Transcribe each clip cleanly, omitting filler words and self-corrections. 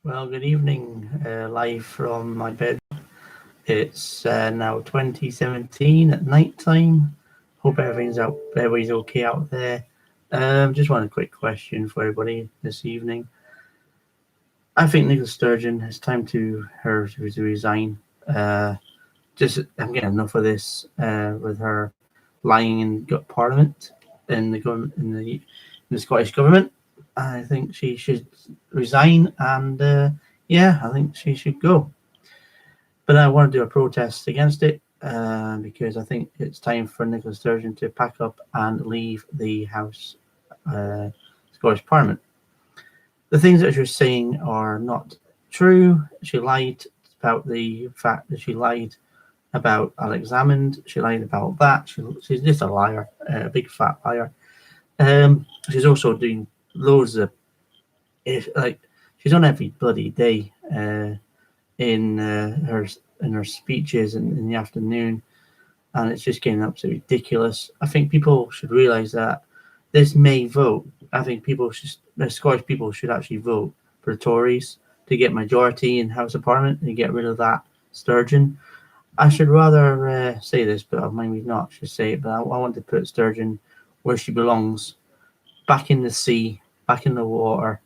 Well, good evening, live from my bed. It's now 2017 at night time. Hope everybody's okay out there. Just one quick question for everybody this evening. I think Nicola Sturgeon, it's time her to resign. I'm getting enough of this with her lying in Parliament in the government in the Scottish government. I think she should resign, and I think she should go. But I want to do a protest against it because I think it's time for Nicola Sturgeon to pack up and leave the House, Scottish Parliament. The things that she's saying are not true. She lied about the fact that she lied about Alex Salmond. She lied about that. She's just a liar, a big fat liar. She's also doing loads of, she's on every bloody day in her speeches in the afternoon, and it's just getting absolutely ridiculous. I think people should realise that this May vote. I think the Scottish people should actually vote for the Tories to get majority in House of Parliament and get rid of that Sturgeon. I should rather say this, but maybe not. Should say it, but I want to put Sturgeon where she belongs, back in the sea, back in the water.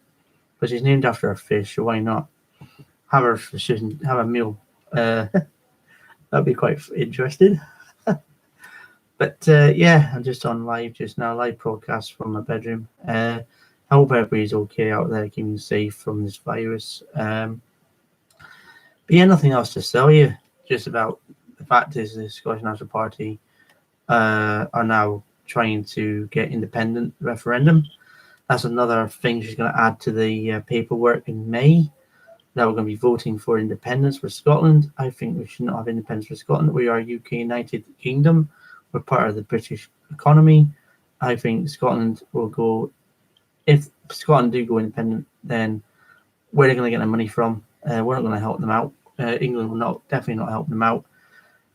But she's named after a fish, so why not? Have a meal. That'd be quite interesting. But I'm just on live just now, live broadcast from my bedroom. I hope everybody's okay out there, keeping safe from this virus. But nothing else to tell you. Just about the fact is the Scottish National Party are now trying to get independent referendum. That's another thing she's going to add to the paperwork in May. That we're going to be voting for independence for Scotland. I think we should not have independence for Scotland. We are UK United Kingdom. We're part of the British economy. I think Scotland will go. If Scotland do go independent, then where are they going to get the money from? We're not going to help them out. England will definitely not help them out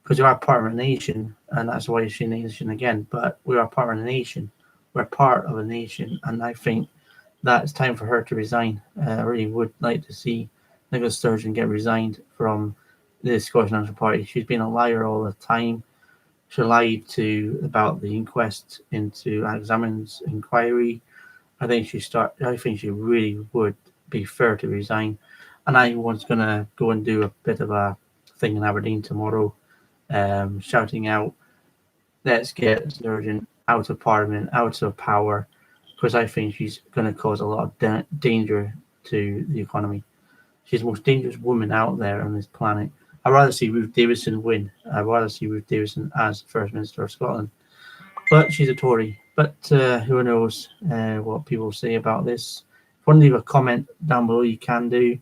because we are part of a nation, and that's why she's a nation again. But we are part of a nation. We're part of a nation, and I think that it's time for her to resign. I really would like to see Nicola Sturgeon get resigned from the Scottish National Party. She's been a liar all the time. She lied about the inquest into Alex Salmond's inquiry. I think she really would be fair to resign. And I was gonna go and do a bit of a thing in Aberdeen tomorrow, shouting out, "Let's get Sturgeon out of Parliament, out of power," because I think she's going to cause a lot of danger to the economy. She's the most dangerous woman out there on this planet. I'd rather see Ruth Davidson win. I'd rather see Ruth Davidson as First Minister of Scotland. But she's a Tory. But who knows what people say about this. If you want to leave a comment down below, you can do.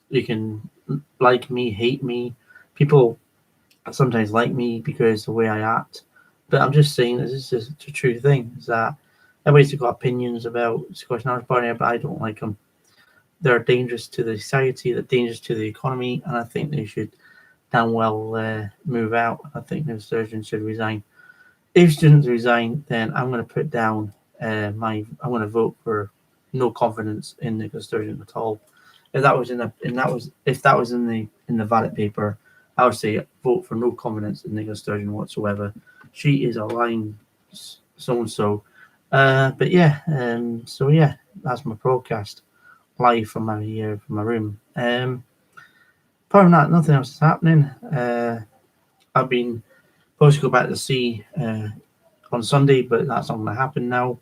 You can like me, hate me. People sometimes like me because of the way I act. But I'm just saying this is just a true thing. Is that everybody's got opinions about Scottish National Party, but I don't like them. They're dangerous to the society, they're dangerous to the economy, and I think they should damn well move out. I think Nicola Sturgeon should resign. If she doesn't resign, then I'm going to put down I'm going to vote for no confidence in Nicola Sturgeon at all. If that was in the ballot paper, I would say vote for no confidence in Nicola Sturgeon whatsoever. She is a lying so-and-so. That's my broadcast live from my room. Apart from that, nothing else is happening. I've been supposed to go back to sea on Sunday, but that's not going to happen now.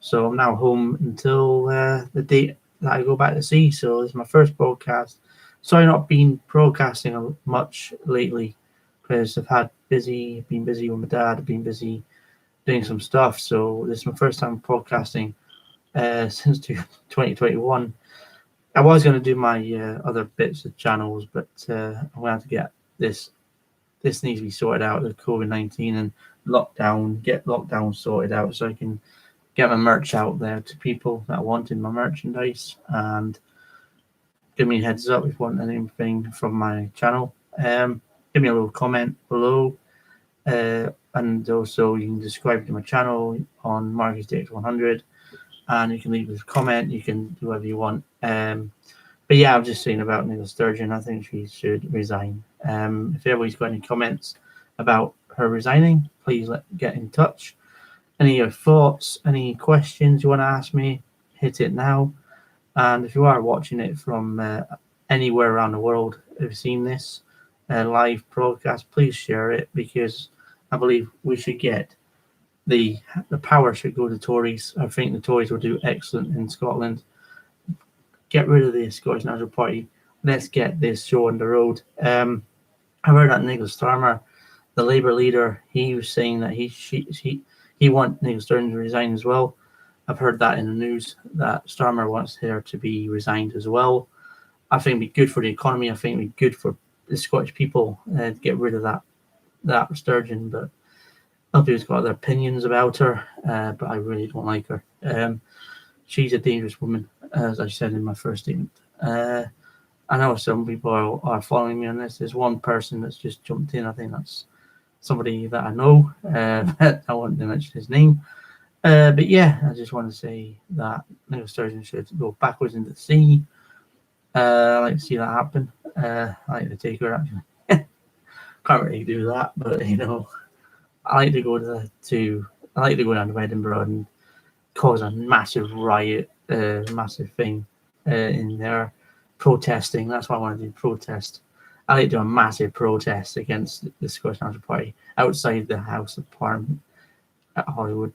So I'm now home until the date that I go back to sea. So it's my first broadcast. Sorry, not been broadcasting much lately because I've been busy with my dad. I've been busy doing some stuff. So this is my first time broadcasting since 2021. I was going to do my other bits of channels, but I'm going to have to get this. This needs to be sorted out with COVID-19 and get lockdown sorted out so I can get my merch out there to people that wanted my merchandise, and give me a heads up if you want anything from my channel. Give me a little comment below, and also you can subscribe to my channel on Marcus DX100, and you can leave a comment. You can do whatever you want. But But yeah, I'm just saying about Nicola Sturgeon. I think she should resign. If everybody's got any comments about her resigning, please get in touch. Any of your thoughts, any questions you want to ask me, hit it now. And if you are watching it from anywhere around the world, if you've seen this live broadcast, please share it, because I believe we should get the power should go to Tories. I think the Tories will do excellent in Scotland. Get rid of the Scottish National Party. Let's get this show on the road. I heard that Nicola Sturgeon, the Labour leader, he was saying that he wants Nicola Sturgeon to resign as well. I've heard that in the news that Starmer wants her to be resigned as well. I think it'd be good for the economy. I think it'd be good for the Scottish people to get rid of that Sturgeon. But other people's got their opinions about her, but I really don't like her. She's a dangerous woman, as I said in my first statement. I know some people are following me on this. There's one person that's just jumped in. I think that's somebody that I know. I won't mention his name. But yeah, I just want to say that Nicola Sturgeon should go backwards into the sea. I like to see that happen. I like to take her, actually. Can't really do that, but I like to go I like to go down to Edinburgh and cause a massive riot, massive thing in there, protesting. That's what I want to do, protest. I like to do a massive protest against the Scottish National Party outside the House of Parliament at Hollywood.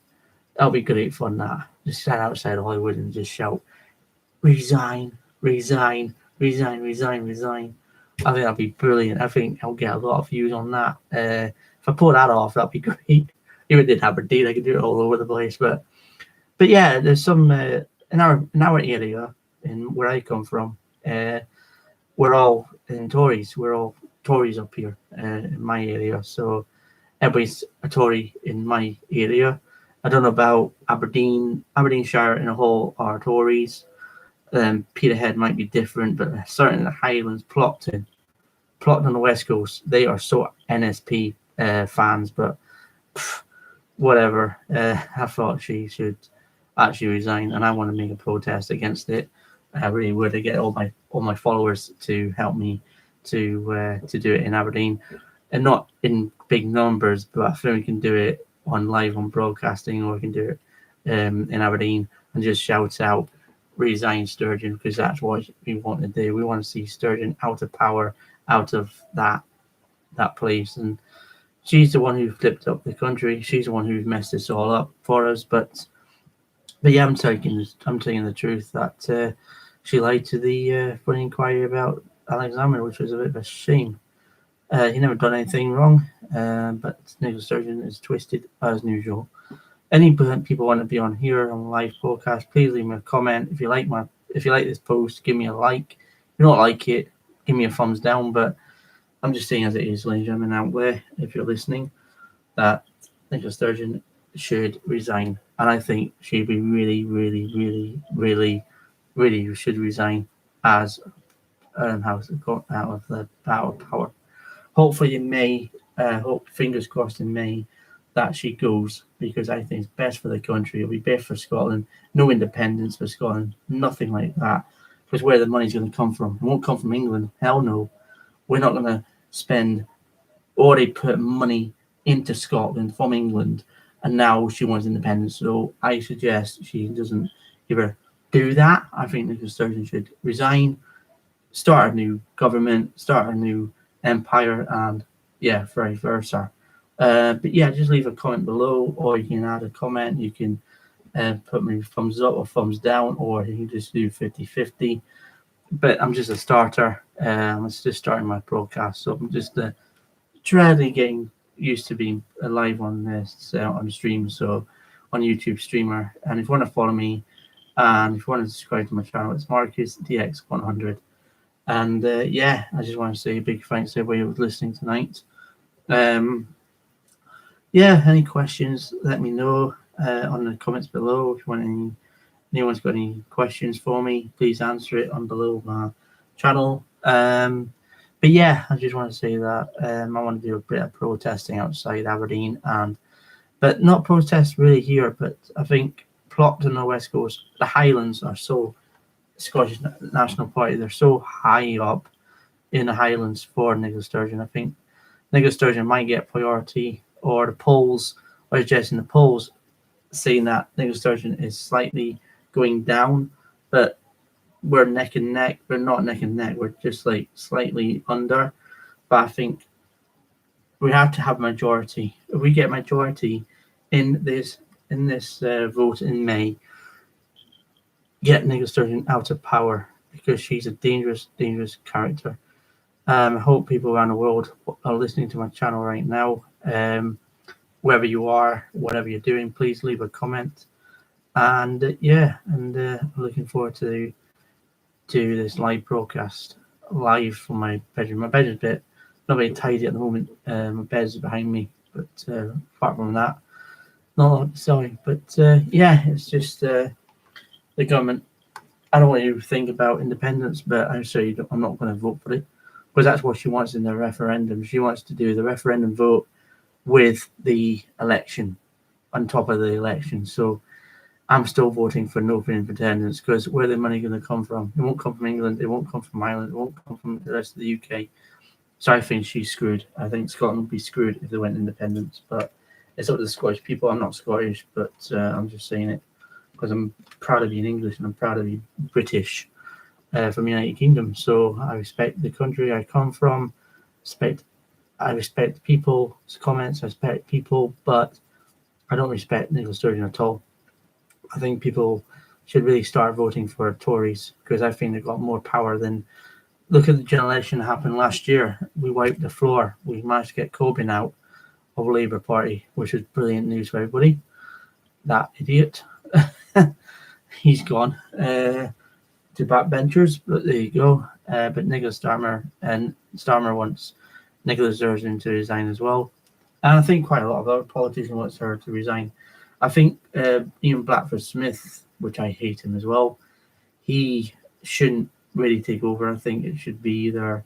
That'll be great fun, that. Just stand outside Hollywood and just shout, resign, resign, resign, resign, resign. I think that'd be brilliant. I think I'll get a lot of views on that. If I pull that off, that'd be great. Even in Aberdeen, I could do it all over the place. But yeah, there's some in our area, in where I come from, we're all in Tories. We're all Tories up here in my area. So everybody's a Tory in my area. I don't know about Aberdeenshire in a whole are Tories. Peterhead might be different, but certainly the Highlands, Plotton on the West Coast, they are so NSP fans, but whatever. I thought she should actually resign, and I want to make a protest against it. I really would to get all my followers to help me to do it in Aberdeen, and not in big numbers, but I think we can do it on live on broadcasting, or we can do it in Aberdeen and just shout out resign Sturgeon, because that's what we want to do. We want to see Sturgeon out of power, out of that place, and she's the one who flipped up the country. She's the one who's messed this all up for us. But yeah, I'm taking the truth that she lied to the for the inquiry about Alexander, which was a bit of a shame. He never done anything wrong, but Nicola Sturgeon is twisted as usual. Any people want to be on here on live podcast, please leave me a comment. If you like this post, give me a like. If you don't like it, give me a thumbs down. But I'm just saying as it is, ladies and gentlemen out there, if you're listening, that Nicola Sturgeon should resign. And I think she'd be really, really, really, really, really should resign as House out of the power. Hopefully in May, fingers crossed in May, that she goes, because I think it's best for the country. It'll be best for Scotland. No independence for Scotland, nothing like that. Because where the money's going to come from? It won't come from England. Hell no. We're not going to spend already put money into Scotland from England, and now she wants independence. So I suggest she doesn't ever do that. I think Nicola Sturgeon should resign, start a new government, start a new empire, and yeah, vice versa. But yeah, just leave a comment below, or you can add a comment. You can put me thumbs up or thumbs down, or you can just do 50-50. But I'm just a starter. It's just starting my broadcast, so I'm just dreading getting used to being live on this on stream, so on YouTube streamer. And if you want to follow me, and if you want to subscribe to my channel, it's Marcus DX100. And yeah, I just want to say a big thanks to everybody who was listening tonight. Yeah, any questions, let me know on the comments below. If you want anyone's got any questions for me, please answer it on below my channel. But yeah, I just want to say that I want to do a bit of protesting outside Aberdeen, but not protest really here, but I think Plot on the West Coast, the Highlands are so Scottish National Party, they're so high up in the Highlands for Nicola Sturgeon. I think Nicola Sturgeon might get priority, or the polls, or just in the polls, saying that Nicola Sturgeon is slightly going down, but we're neck and neck. We're not neck and neck. We're just like slightly under. But I think we have to have majority. If we get majority in this vote in May, get Nicola Sturgeon out of power, because she's a dangerous, dangerous character. I hope people around the world are listening to my channel right now. Wherever you are, whatever you're doing, please leave a comment. And I'm looking forward to this live broadcast, live from my bedroom. My bed is a bit not very tidy at the moment. My bed's behind me, but apart from that, not sorry. But it's just the government. I don't want you to think about independence, but I'm sorry, I'm not going to vote for it, because that's what she wants in the referendum. She wants to do the referendum vote with the election on top of the election. So I'm still voting for no independence, because where the money going to come from? It won't come from England. It won't come from Ireland. It won't come from the rest of the UK. So I think she's screwed. I think Scotland would be screwed if they went independent. But it's up to the Scottish people. I'm not Scottish, but I'm just saying it because I'm proud of being English and I'm proud of being British from the United Kingdom. So I respect the country I come from. I respect people's comments. I respect people, but I don't respect Nicola Sturgeon at all. I think people should really start voting for Tories, because I think they've got more power than. Look at the general election that happened last year. We wiped the floor. We managed to get Corbyn out of the Labour Party, which was brilliant news for everybody. That idiot. He's gone to backbenchers, but there you go. But Nicola Starmer wants Nicola Sturgeon to resign as well. And I think quite a lot of other politicians want her to resign. I think even Blackford Smith, which I hate him as well, he shouldn't really take over. I think it should be either,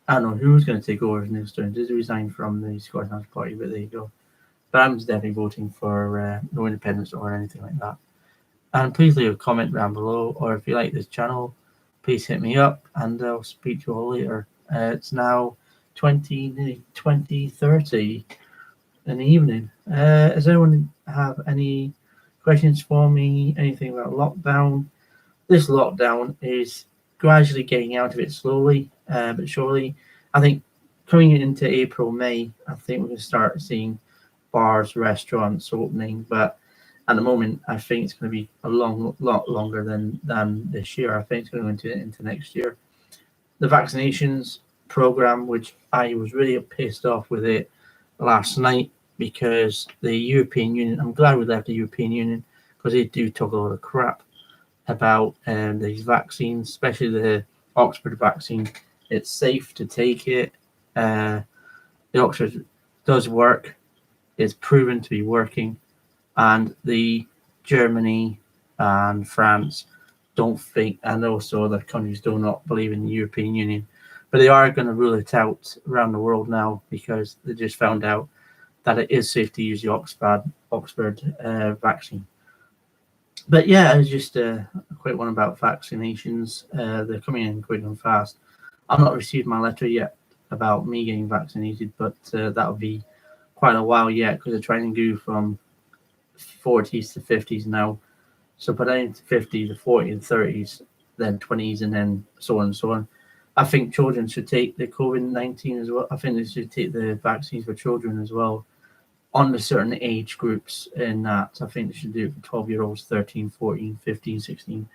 I don't know who's going to take over as Nicola Sturgeon. Does he resign from the Scottish National Party? But there you go. But I'm definitely voting for no independence or anything like that. And please leave a comment down below, or if you like this channel, please hit me up and I'll speak to you all later. It's now 20:30 in the evening. Does anyone have any questions for me? Anything about lockdown? This lockdown is gradually getting out of it slowly, but surely. I think coming into April, May, I think we're going to start seeing bars, restaurants opening. But at the moment, I think it's going to be a lot longer than this year. I think it's going to go into next year. The vaccinations program, which I was really pissed off with it last night, because the European Union, I'm glad we left the European Union, because they do talk a lot of crap about these vaccines, especially the Oxford vaccine. It's safe to take it. The Oxford does work. It's proven to be working. And the Germany and France don't think, and also other countries do not believe in the European Union. But they are going to rule it out around the world now, because they just found out that it is safe to use the Oxford vaccine. But yeah, it's just a quick one about vaccinations. They're coming in quick and fast. I've not received my letter yet about me getting vaccinated, but that'll be quite a while yet, because they're trying to go from 40s to 50s now. So by the end 50, the 40 and 30s, then 20s, and then so on and so on. I think children should take the COVID-19 as well. I think they should take the vaccines for children as well, on the certain age groups in that. I think they should do it for 12-year-olds, 13, 14, 15, 16,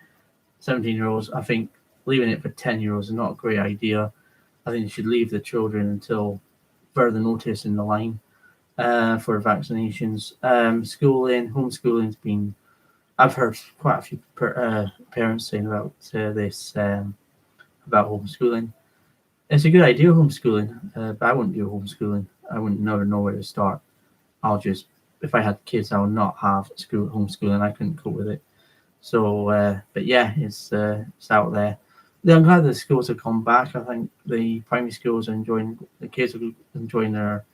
17-year-olds. I think leaving it for 10-year-olds is not a great idea. I think they should leave the children until further notice in the line for vaccinations. Schooling, homeschooling's been, I've heard quite a few parents saying about this, about homeschooling. It's a good idea, homeschooling, but I wouldn't do homeschooling. I wouldn't never know where to start. I'll just, if I had kids, I would not have homeschooling. I couldn't cope with it. So, but yeah, it's out there. I'm glad the schools have come back. I think the primary schools are enjoying, the kids are enjoying their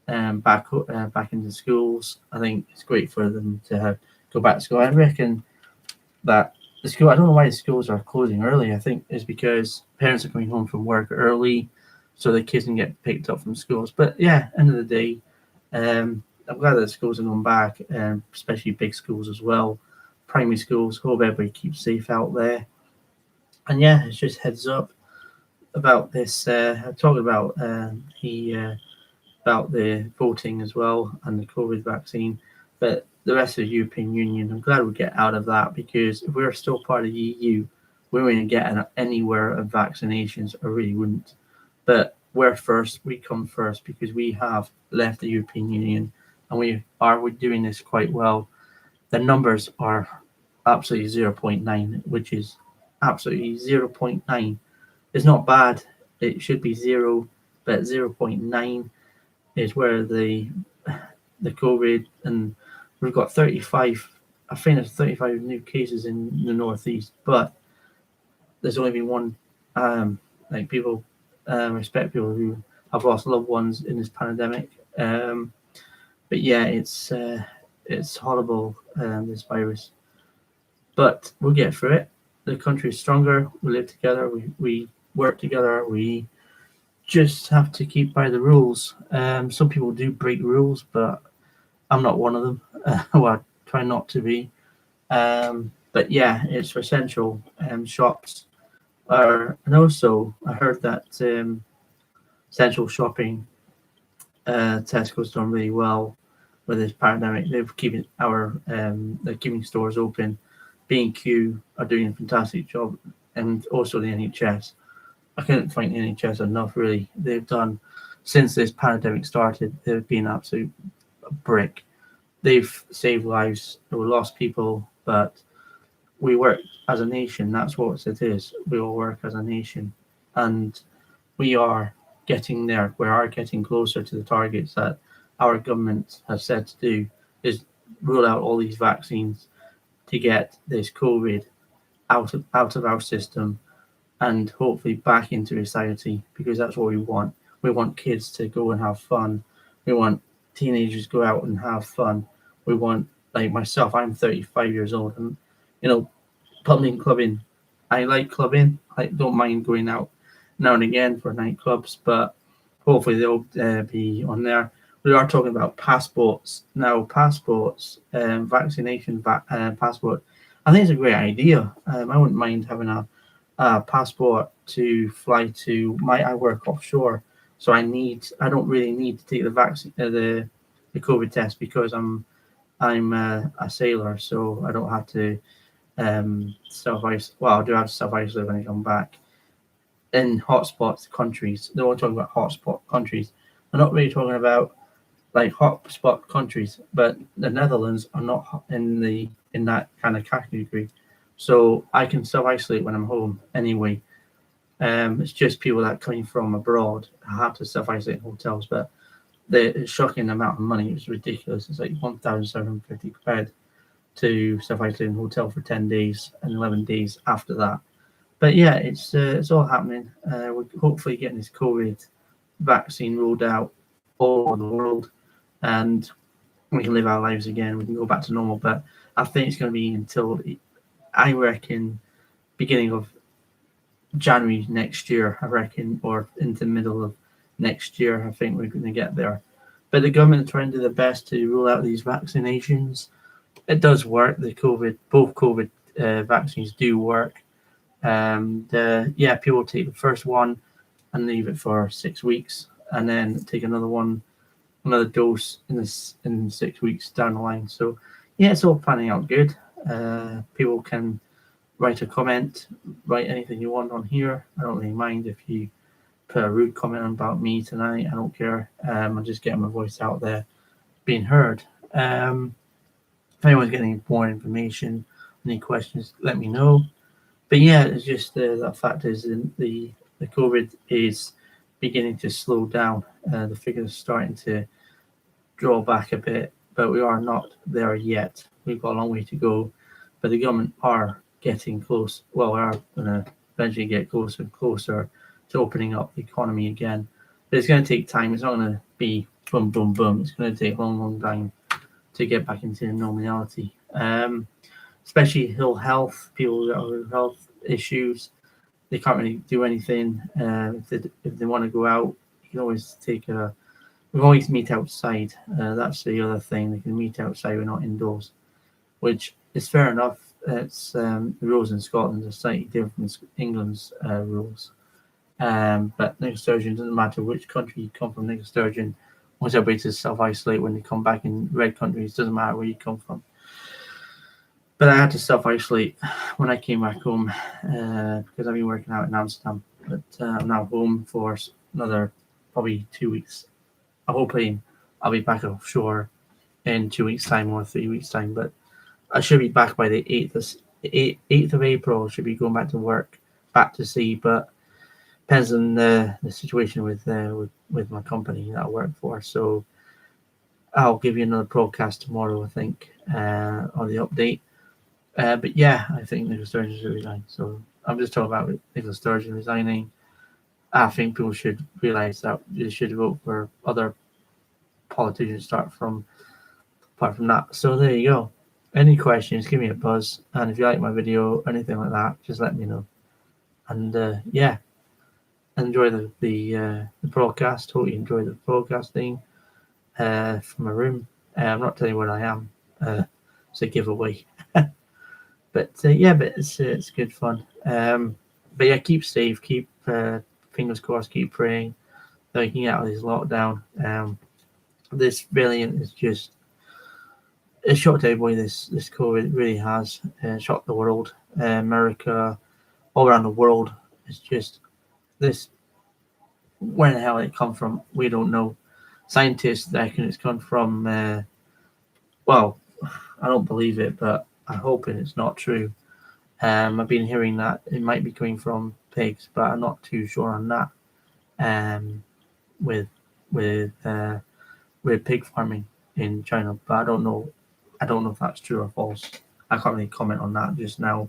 back into schools. I think it's great for them to go back to school. I reckon that the school. I don't know why the schools are closing early. I think it's because parents are coming home from work early, so the kids can get picked up from schools. But yeah, end of the day, I'm glad that the schools are going back, especially big schools as well, primary schools. Hope everybody keeps safe out there. And yeah, it's just heads up about this. Talking about about the voting as well and the COVID vaccine, but the rest of the European Union, I'm glad we get out of that, because if we were still part of the EU, we wouldn't get anywhere of vaccinations. I really wouldn't. But we're first, we come first because we have left the European Union, and we're doing this quite well. The numbers are absolutely zero point 0.9, which is absolutely 0.9. It's not bad. It should be zero, but 0.9 is where the COVID, and we've got 35. I think there's 35 new cases in the northeast, but there's only been one. Like people respect people who have lost loved ones in this pandemic. But yeah, it's horrible, this virus. But we'll get through it. The country is stronger. We live together. We work together. We just have to keep by the rules. Some people do break rules, but I'm not one of them. Well, I try not to be. But yeah, it's for essential shops. And also, I heard that essential shopping, Tesco's done really well with this pandemic. They're keeping stores open. B&Q are doing a fantastic job, and also the NHS. I couldn't find the NHS enough, really. They've done, since this pandemic started, they've been absolute brick. They've saved lives. We lost people, but we work as a nation. That's what it is. We all work as a nation, and we are getting there. We are getting closer to the targets that our government has said to do, is roll out all these vaccines to get this COVID out of our system and hopefully back into society, because that's what we want. We want kids to go and have fun. We want teenagers to go out and have fun. We want, like myself, I'm 35 years old, and clubbing. I like clubbing. I don't mind going out now and again for nightclubs, but hopefully they'll be on there. We are talking about passports now. Vaccination passport. I think it's a great idea. I wouldn't mind having a passport to fly to. I work offshore, so I don't really need to take the vaccine, the COVID test, because I'm a sailor, so I don't have to self-isolate. Well, I do have to self-isolate when I come back. In hotspot countries, they're all talking about hotspot countries. They're not really talking about like hotspot countries, but the Netherlands are not in that kind of category. So I can self-isolate when I'm home anyway. It's just people that coming from abroad have to self-isolate in hotels, but the shocking amount of money is ridiculous. It's like 1,750 quid to self-isolate in a hotel for 10 days and 11 days after that. But yeah, it's all happening. We're hopefully getting this COVID vaccine rolled out all over the world, and we can live our lives again. We can go back to normal. But I think it's going to be until, I reckon, beginning of January next year, I reckon, or into the middle of next year, I think we're going to get there. But the government are trying to do their best to roll out these vaccinations. It does work. Both COVID vaccines do work. People take the first one and leave it for 6 weeks, and then take another dose in 6 weeks down the line. So yeah, it's all panning out good. People can write a comment, write anything you want on here. I don't really mind if you put a rude comment about me tonight. I don't care. I'm just getting my voice out there, being heard. If anyone's getting more information, any questions, let me know. But yeah, it's just that fact is the COVID is beginning to slow down. The figures are starting to draw back a bit, but we are not there yet. We've got a long way to go, but the government are getting close. Well, we are going to eventually get closer and closer to opening up the economy again. But it's going to take time. It's not going to be boom, boom, boom. It's going to take a long, long time to get back into normality. especially ill health, people that have ill health issues. They can't really do anything. If they want to go out, you can always we always meet outside. That's the other thing. They can meet outside. We're not indoors, which is fair enough. It's the rules in Scotland are slightly different from England's rules. But Nicola Sturgeon, doesn't matter which country you come from. Nicola Sturgeon wants everybody to self-isolate when they come back in red countries. Doesn't matter where you come from. But I had to self-isolate when I came back home because I've been working out in Amsterdam. But I'm now home for another probably 2 weeks. Hoping I'll be back offshore in 2 weeks' time or 3 weeks' time. But I should be back by the 8th of April. Should be going back to work, back to sea. But depends on the situation with my company that I work for. So I'll give you another broadcast tomorrow, I think, on the update. But yeah, I think Nicola Sturgeon should resign. So I'm just talking about Nicola Sturgeon resigning. I think people should realise that they should vote for other politicians apart from that. So there you go. Any questions, give me a buzz. And if you like my video or anything like that, just let me know. And yeah, enjoy the broadcast. Hope you enjoy the broadcasting from my room. I'm not telling you where I am. It's a giveaway. But yeah, but it's good fun. But yeah, keep safe, keep fingers crossed, keep praying that we can get out of this lockdown. This variant is just it shocked everybody. This COVID really has shocked the world, America, all around the world. It's just this. Where the hell it come from? We don't know. Scientists reckon it's come from. Well, I don't believe it, but I'm hoping it's not true. I've been hearing that it might be coming from pigs, but I'm not too sure on that. With pig farming in China, but I don't know if that's true or false. I can't really comment on that just now.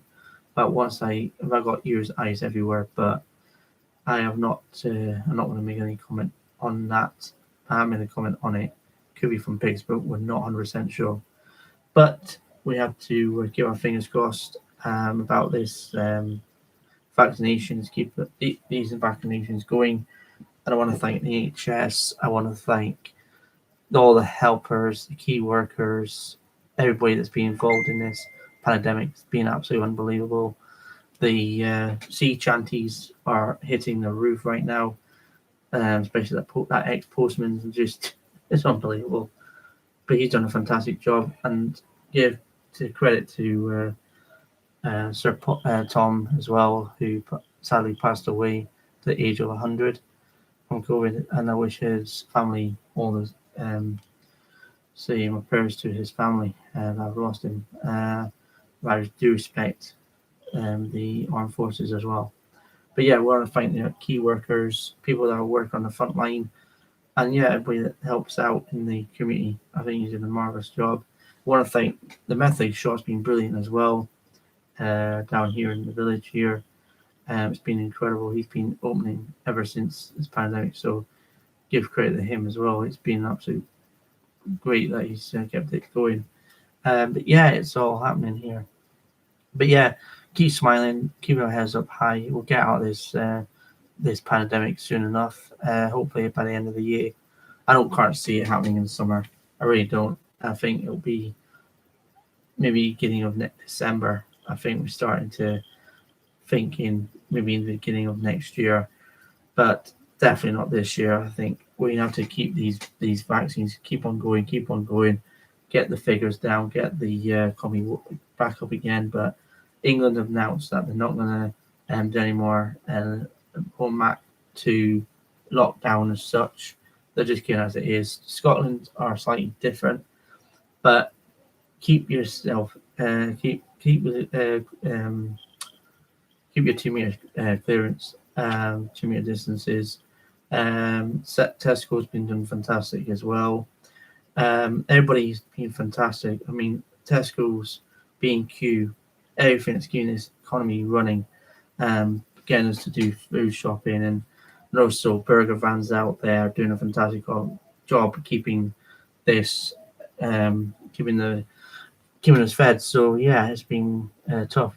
But I've got ears, eyes everywhere, but I have not. I'm not going to make any comment on that. I'm going to comment on it. Could be from pigs, but we're not 100% sure. But we have to keep our fingers crossed about this vaccinations. Keep these vaccinations going. And I want to thank the NHS. I want to thank all the helpers, the key workers, everybody that's been involved in this pandemic. It's been absolutely unbelievable. The sea chanties are hitting the roof right now, especially that ex-postman. It's unbelievable. But he's done a fantastic job, and give credit to Sir Tom as well, who sadly passed away at the age of 100 from COVID, and I wish his family all the say my prayers to his family. I've lost him. I do respect the armed forces as well. But yeah, we want to thank the key workers, people that work on the front line, and yeah, everybody that helps out in the community. I think he's doing a marvelous job. I want to thank the Method Shot's been brilliant as well. Down here in the village here, it's been incredible. He's been opening ever since this pandemic, so give credit to him as well. It's been absolutely great that he's kept it going. But yeah, it's all happening here. But yeah, keep smiling, keep our heads up high. We'll get out of this pandemic soon enough. Hopefully by the end of the year. I can't see it happening in the summer. I really don't. I think it'll be maybe beginning of next December. I think we're starting to think maybe in the beginning of next year, but definitely not this year. I think we have to keep these vaccines, keep on going, get the figures down, get the economy back up again. But England have announced that they're not going to do any more going back to lockdown as such. They're just getting as it is. Scotland are slightly different, but keep yourself keep your 2-meter clearance, 2-meter distances. Tesco's been doing fantastic as well. Everybody's been fantastic. I mean, Tesco's, B&Q, everything that's keeping this economy running, getting us to do food shopping, and also burger vans out there doing a fantastic job keeping this, keeping the keeping us fed. So yeah, it's been a tough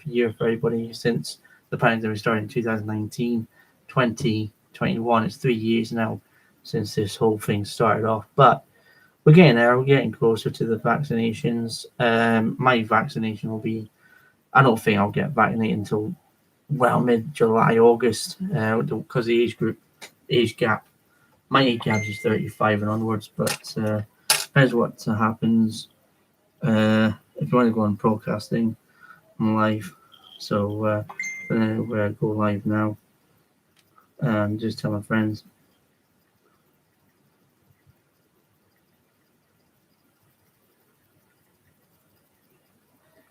year for everybody since the pandemic started in 2019, 2021. It's 3 years now since this whole thing started off, but we're getting there. We're getting closer to the vaccinations. My vaccination will be. I don't think I'll get vaccinated until mid-July, August, because the age gap. My age gap is 35 and onwards, but depends what happens. If you want to go on broadcasting, I'm live, so we're go live now. Just tell my friends.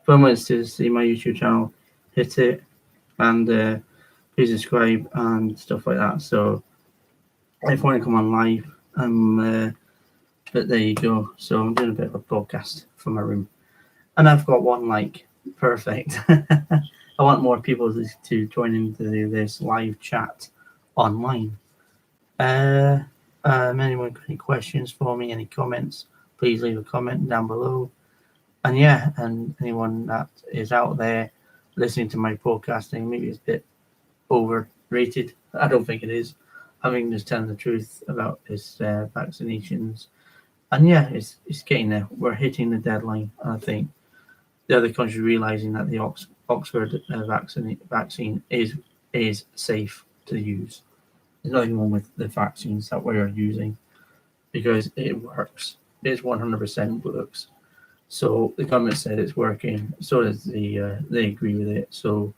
If anyone wants to see my YouTube channel, hit it, and please subscribe and stuff like that. So if you want to come on live, but there you go. So I'm doing a bit of a podcast from my room, and I've got one like perfect. I want more people to join into this live chat online. Anyone got any questions for me? Any comments? Please leave a comment down below. And yeah, and anyone that is out there listening to my podcasting, maybe it's a bit overrated. I don't think it is. I think just telling the truth about this vaccinations. And yeah, it's getting there. We're hitting the deadline. I think the other countries realizing that the Oxford vaccine is safe to use. There's nothing wrong with the vaccines that we're using because it works. It 100% works. So the government said it's working. So does they agree with it. So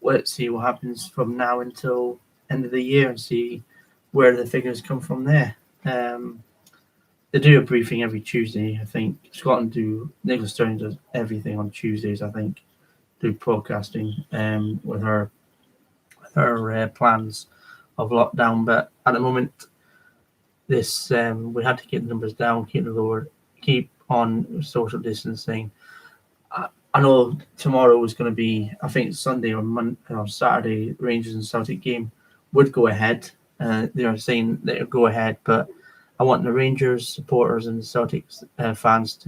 let's see what happens from now until end of the year and see where the figures come from there. They do a briefing every Tuesday. I think Scotland do. Nicola Sturgeon does everything on Tuesdays. I think do broadcasting with her plans of lockdown. But at the moment, this we had to keep the numbers down, keep on social distancing. I know tomorrow is going to be, I think Sunday or Saturday, Rangers and Celtic game would go ahead. They are saying that it'll go ahead, but I want the Rangers supporters and the Celtic fans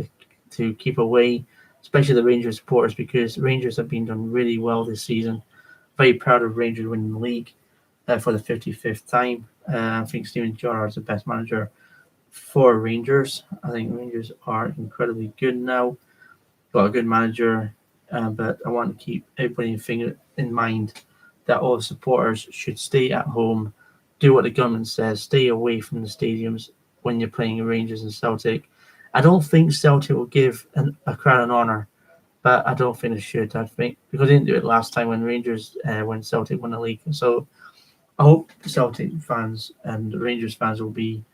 to keep away, especially the Rangers supporters, because Rangers have been done really well this season. Very proud of Rangers winning the league for the 55th time. I think Steven Gerrard is the best manager for Rangers. I think Rangers are incredibly good now. Got a good manager, but I want to keep everybody in mind that all supporters should stay at home, do what the government says, stay away from the stadiums when you're playing Rangers and Celtic. I don't think Celtic will give a crown of honour, but I don't think they should. I think because they didn't do it last time when Celtic won the league. So I hope Celtic fans and Rangers fans will be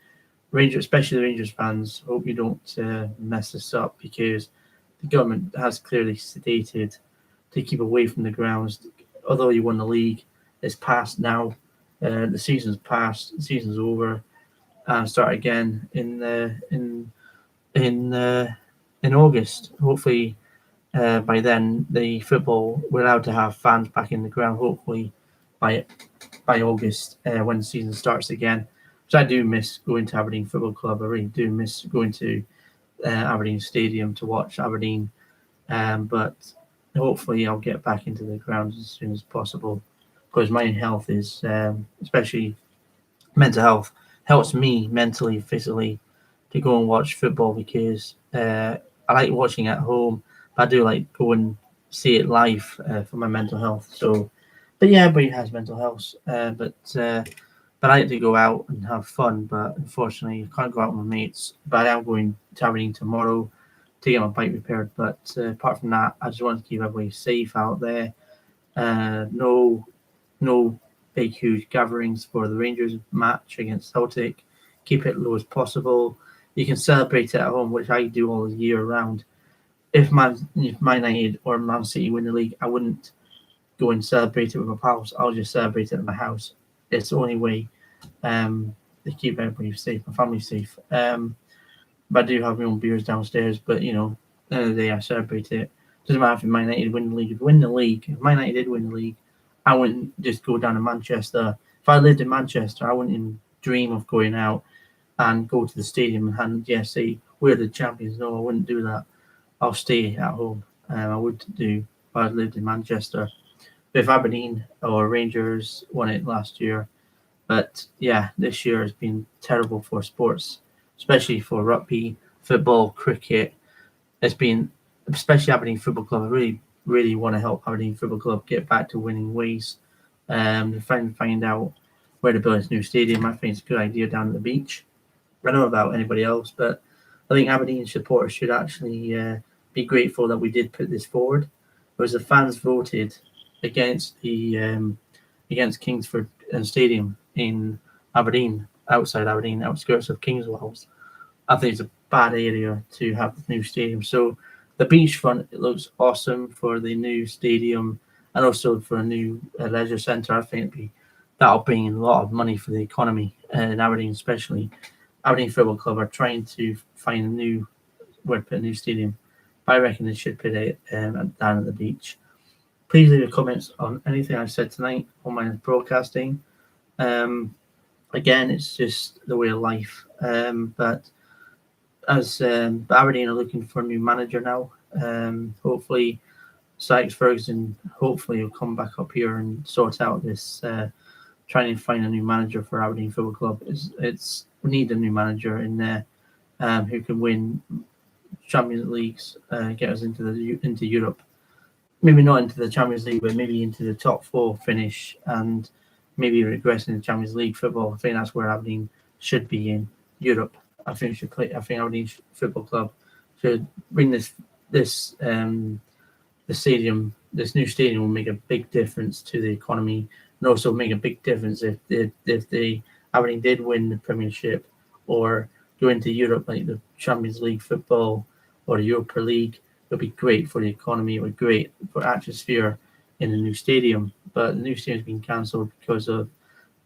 especially the Rangers fans. Hope you don't mess this up because the government has clearly stated to keep away from the grounds. Although you won the league, it's past now. The season's past. The season's over, and start again in August. Hopefully, by then the football we're allowed to have fans back in the ground. Hopefully, by August when the season starts again. So I do miss going to Aberdeen Football Club. I really do miss going to Aberdeen Stadium to watch Aberdeen. But hopefully I'll get back into the grounds as soon as possible because my health is, especially mental health, helps me mentally, physically to go and watch football because I like watching at home. But I do like go and see it live for my mental health. So, but yeah, everybody has mental health. But I like to go out and have fun, but unfortunately, I can't go out with my mates. But I am going to Aberdeen tomorrow to get my bike repaired. But apart from that, I just want to keep everybody safe out there. No big, huge gatherings for the Rangers match against Celtic. Keep it low as possible. You can celebrate it at home, which I do all year round. If Man United or Man City win the league, I wouldn't go and celebrate it with my pals. I'll just celebrate it at my house. It's the only way to keep everybody safe, my family safe. But I do have my own beers downstairs. But you know, at the end of the day, I celebrate it. Doesn't matter if Man United win the league. If Man United did win the league, I wouldn't just go down to Manchester. If I lived in Manchester, I wouldn't even dream of going out and go to the stadium and say we're the champions. No, I wouldn't do that. I'll stay at home. I would do if I lived in Manchester. But if Aberdeen or Rangers won it last year, but yeah, this year has been terrible for sports, especially for rugby, football, cricket. It's been, especially Aberdeen Football Club. I really want to help Aberdeen Football Club get back to winning ways. Find out where to build this new stadium. I think it's a good idea down at the beach. I don't know about anybody else, but I think Aberdeen supporters should actually be grateful that we did put this forward. Whereas the fans voted against the against Kingsford Stadium in Aberdeen, outside Aberdeen, outskirts of Kingswells. I think it's a bad area to have the new stadium. So the beachfront, it looks awesome for the new stadium and also for a new leisure centre. I think that'll bring in a lot of money for the economy in Aberdeen, especially. Aberdeen Football Club are trying to find a new where to put a new stadium. But I reckon they should put it down at the beach. Please leave your comments on anything I've said tonight on my broadcasting. Again, it's just the way of life. But as Aberdeen are looking for a new manager now, hopefully Sykes Ferguson hopefully will come back up here and sort out this. Trying to find a new manager for Aberdeen Football Club. We need a new manager in there who can win Champions Leagues, get us into Europe. Maybe not into the Champions League, but maybe into the top four finish and maybe regress in the Champions League football. I think that's where Aberdeen should be in Europe. I think Aberdeen Football Club should bring the stadium. This new stadium will make a big difference to the economy, and also make a big difference if the Aberdeen did win the Premiership or go into Europe, like the Champions League football or the Europa League. It would be great for the economy. It would be great for atmosphere in the new stadium. But the new stadium has been cancelled because of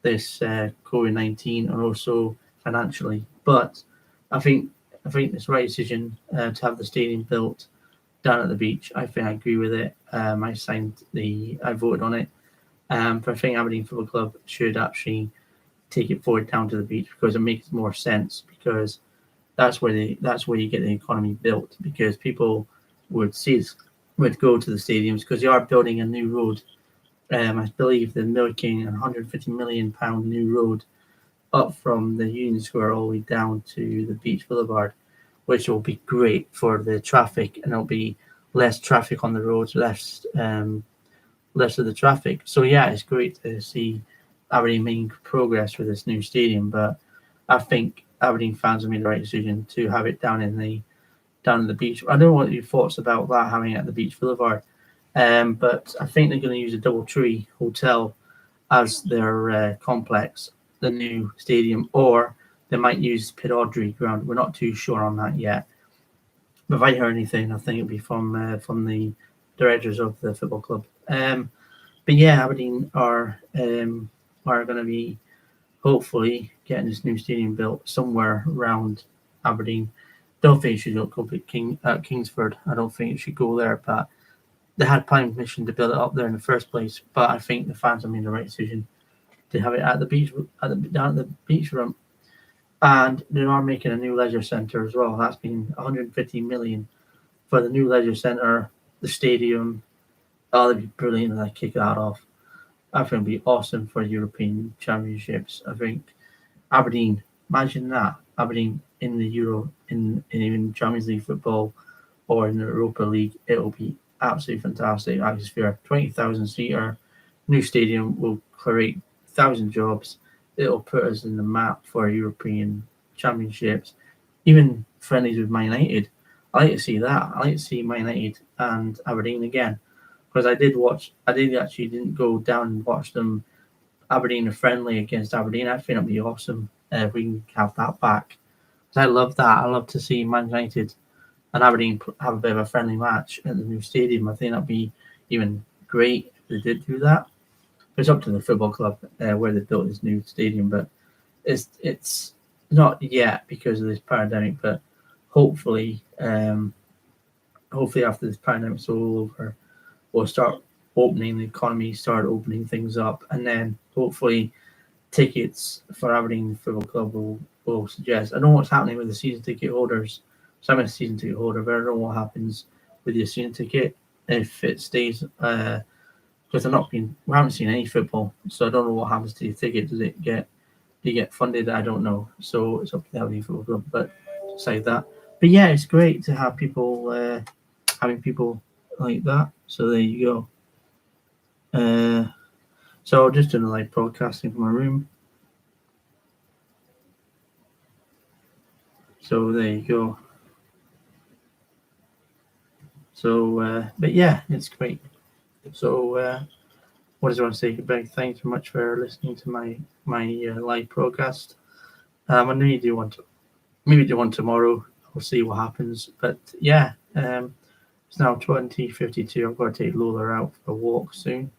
this COVID-19 and also financially. But I think it's the right decision to have the stadium built down at the beach. I think I agree with it. I voted on it. But I think Aberdeen Football Club should actually take it forward down to the beach because it makes more sense, because that's where you get the economy built, because people would go to the stadiums because they are building a new road. I believe they're making a £150 million new road up from the Union Square all the way down to the Beach Boulevard, which will be great for the traffic, and there'll be less traffic on the roads, less of the traffic. So yeah, it's great to see Aberdeen making progress with this new stadium, but I think Aberdeen fans have made the right decision to have it down in the beach. I don't know what your thoughts about that, having it at the Beach Boulevard, but I think they're going to use a DoubleTree Hotel as their complex, the new stadium, or they might use Pit Audrey ground. We're not too sure on that yet. But if I hear anything, I think it'll be from the directors of the football club. But yeah, Aberdeen are going to be hopefully getting this new stadium built somewhere around Aberdeen. Don't think it should go at Kingsford. I don't think it should go there, but they had planning permission to build it up there in the first place. But I think the fans have made the right decision to have it at the beach, down at the beachfront. And they are making a new leisure centre as well. That's been 150 million for the new leisure centre, the stadium. Oh, that'd be brilliant if they kick that off. I think it'd be awesome for European Championships. I think Aberdeen, imagine that. Aberdeen in the Euro, in even Champions League football or in the Europa League, it'll be absolutely fantastic atmosphere. 20,000 seater, new stadium will create 1,000 jobs. It'll put us in the map for European Championships, even friendlies with Man United. I like to see that. I like to see Man United and Aberdeen again, because I didn't go down and watch them. Aberdeen a friendly against Aberdeen. I think it'd be awesome if we can have that back. Because I love that. I love to see Man United and Aberdeen have a bit of a friendly match at the new stadium. I think that'd be even great if they did do that. It's up to the football club where they built this new stadium, but it's not yet because of this pandemic. But hopefully after this pandemic's all over, we'll start opening the economy, start opening things up, and then hopefully tickets for Aberdeen Football Club will suggest. I don't know what's happening with the season ticket holders So I'm a season ticket holder, but I don't know what happens with your season ticket if it stays. Because we haven't seen any football, so I don't know what happens to your ticket. Do you get funded? I don't know. So it's up to the Aberdeen Football Club, but say that. But yeah, it's great to have people, having people like that. So there you go. So I'll just do a live broadcasting from my room. So there you go. So, but yeah, it's great. So, what does I want to say? Big thanks very much for listening to my live broadcast. I maybe do one tomorrow. We'll see what happens. But yeah, it's now 20:52. I've got to take Lola out for a walk soon,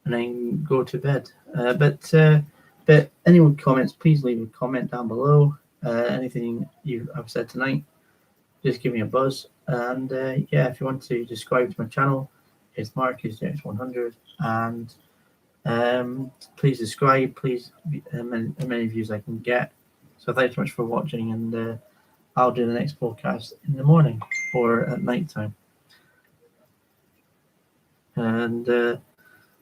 and then go to bed. But anyone comments, please leave a comment down below. Anything I've said tonight, just give me a buzz. And yeah, if you want to subscribe to my channel, it's Marcus X100, and please subscribe. Please, as many views I can get. So thanks so much for watching, and I'll do the next podcast in the morning or at night time. And but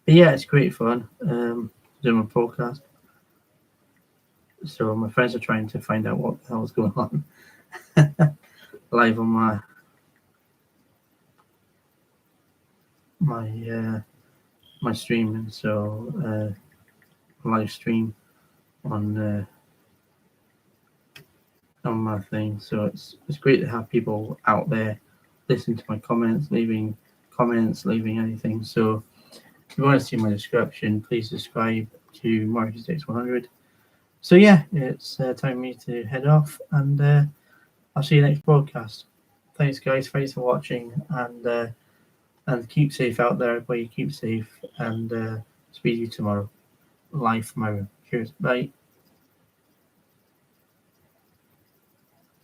yeah, it's great fun doing my podcast. So my friends are trying to find out what the hell is going on live on my stream. And so live stream on my thing. So it's great to have people out there listening to my comments, leaving anything. So if you want to see my description, please subscribe to Marcus X100. So yeah, it's time for me to head off, and I'll see you next broadcast. Thanks, guys. Thanks for watching, and keep safe out there. Everybody, keep safe, and speak to you tomorrow live from my room. Cheers. Bye.